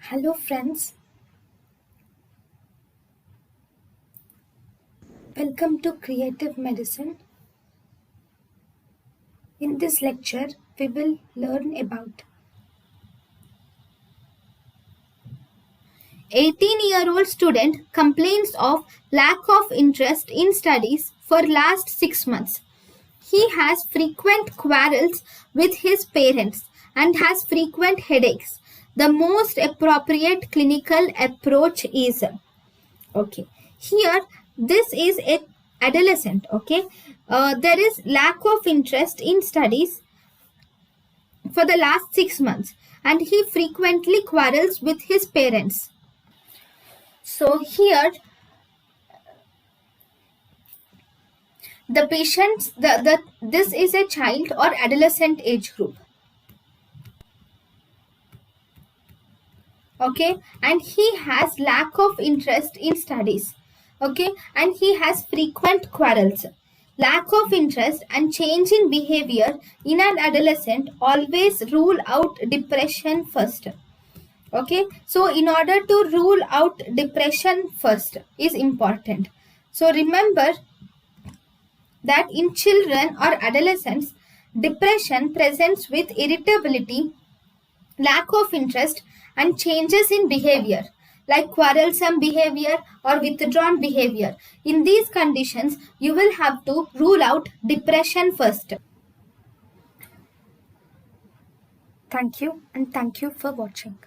Hello friends, welcome to Creative Medicine. In this lecture, we will learn about 18-year-old student complains of lack of interest in studies for last 6 months. He has frequent quarrels with his parents and has frequent headaches. The most appropriate clinical approach is okay. Here this is a adolescent. There is lack of interest in studies for the last 6 months and he frequently quarrels with his parents. So here the patients this is a child or adolescent age group. Okay, and he has lack of interest in studies. Okay, and he has frequent quarrels. Lack of interest and change in behavior in an adolescent always rule out depression first. Okay, so in order to rule out depression first is important. So remember that in children or adolescents, depression presents with irritability, lack of interest and changes in behavior like quarrelsome behavior or withdrawn behavior. In these conditions, you will have to rule out depression first. Thank you and thank you for watching.